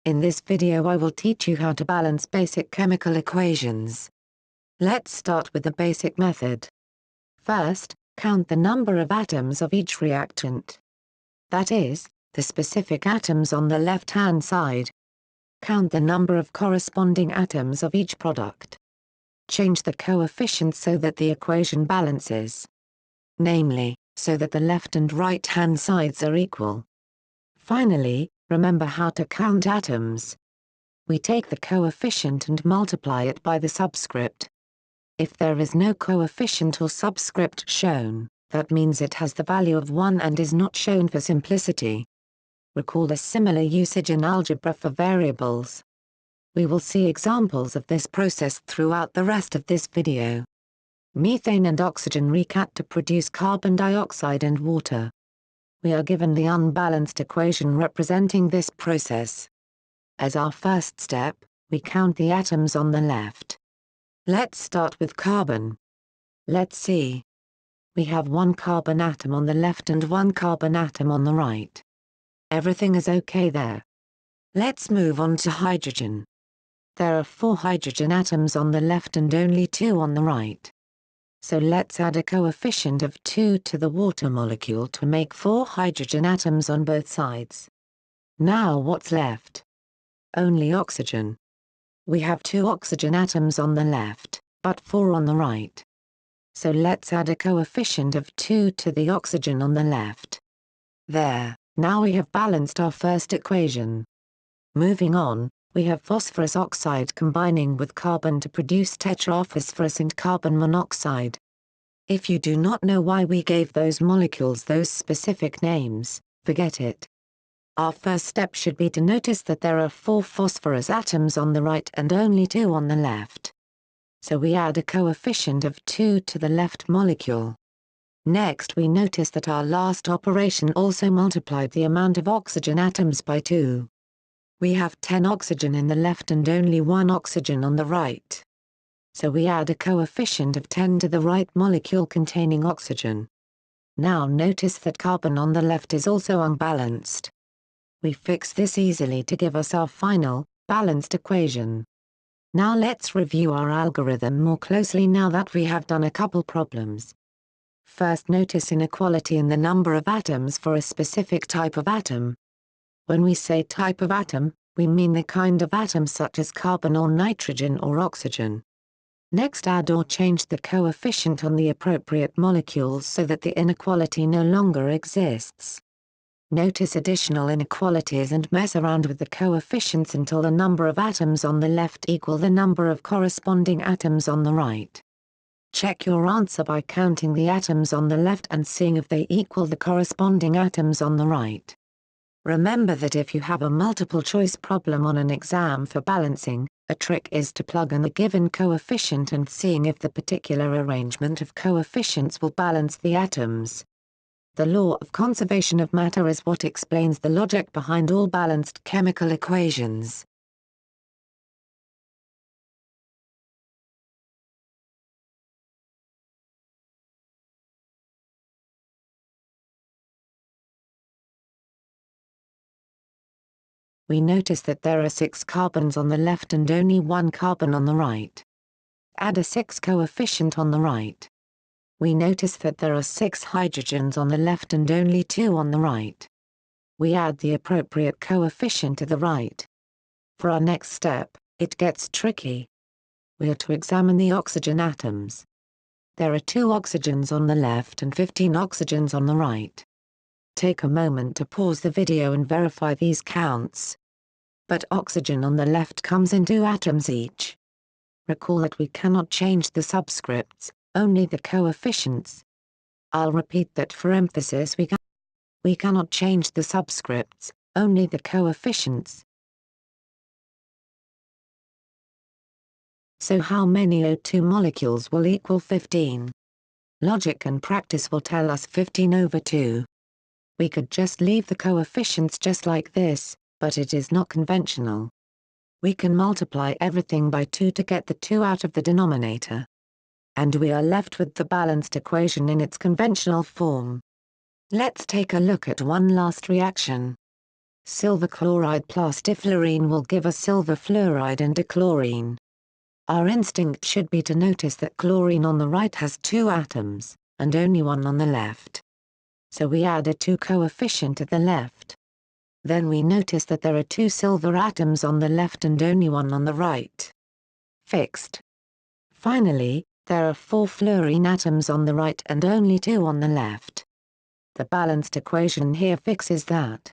In this video I will teach you how to balance basic chemical equations. Let's start with the basic method. First, count the number of atoms of each reactant. That is, the specific atoms on the left-hand side. Count the number of corresponding atoms of each product. Change the coefficients so that the equation balances. Namely, so that the left and right-hand sides are equal. Finally, remember how to count atoms. We take the coefficient and multiply it by the subscript. If there is no coefficient or subscript shown, that means it has the value of 1 and is not shown for simplicity. Recall a similar usage in algebra for variables. We will see examples of this process throughout the rest of this video. Methane and oxygen react to produce carbon dioxide and water. We are given the unbalanced equation representing this process. As our first step, we count the atoms on the left. Let's start with carbon. Let's see. We have one carbon atom on the left and one carbon atom on the right. Everything is okay there. Let's move on to hydrogen. There are 4 hydrogen atoms on the left and only 2 on the right. So let's add a coefficient of 2 to the water molecule to make 4 hydrogen atoms on both sides. Now what's left? Only oxygen. We have 2 oxygen atoms on the left, but 4 on the right. So let's add a coefficient of 2 to the oxygen on the left. There, now we have balanced our first equation. Moving on, we have phosphorus oxide combining with carbon to produce tetraphosphorus and carbon monoxide. If you do not know why we gave those molecules those specific names, forget it. Our first step should be to notice that there are 4 phosphorus atoms on the right and only 2 on the left. So we add a coefficient of 2 to the left molecule. Next we notice that our last operation also multiplied the amount of oxygen atoms by 2. We have 10 oxygen in the left and only 1 oxygen on the right. So we add a coefficient of 10 to the right molecule containing oxygen. Now notice that carbon on the left is also unbalanced. We fix this easily to give us our final, balanced equation. Now let's review our algorithm more closely now that we have done a couple problems. First, notice inequality in the number of atoms for a specific type of atom. When we say type of atom, we mean the kind of atom such as carbon or nitrogen or oxygen. Next, add or change the coefficient on the appropriate molecules so that the inequality no longer exists. Notice additional inequalities and mess around with the coefficients until the number of atoms on the left equal the number of corresponding atoms on the right. Check your answer by counting the atoms on the left and seeing if they equal the corresponding atoms on the right. Remember that if you have a multiple-choice problem on an exam for balancing, a trick is to plug in the given coefficient and seeing if the particular arrangement of coefficients will balance the atoms. The law of conservation of matter is what explains the logic behind all balanced chemical equations. We notice that there are 6 carbons on the left and only 1 carbon on the right. Add a 6 coefficient on the right. We notice that there are 6 hydrogens on the left and only 2 on the right. We add the appropriate coefficient to the right. For our next step, it gets tricky. We are to examine the oxygen atoms. There are 2 oxygens on the left and 15 oxygens on the right. Take a moment to pause the video and verify these counts. But oxygen on the left comes in 2 atoms each. Recall that we cannot change the subscripts, only the coefficients. I'll repeat that for emphasis: we cannot change the subscripts, only the coefficients. So how many O2 molecules will equal 15? Logic and practice will tell us 15 over 2. We could just leave the coefficients just like this, but it is not conventional. We can multiply everything by 2 to get the 2 out of the denominator. And we are left with the balanced equation in its conventional form. Let's take a look at one last reaction. Silver chloride plus difluorine will give us silver fluoride and dichlorine. Our instinct should be to notice that chlorine on the right has 2 atoms, and only 1 on the left. So we add a 2 coefficient at the left. Then we notice that there are 2 silver atoms on the left and only 1 on the right. Fixed. Finally, there are 4 fluorine atoms on the right and only 2 on the left. The balanced equation here fixes that.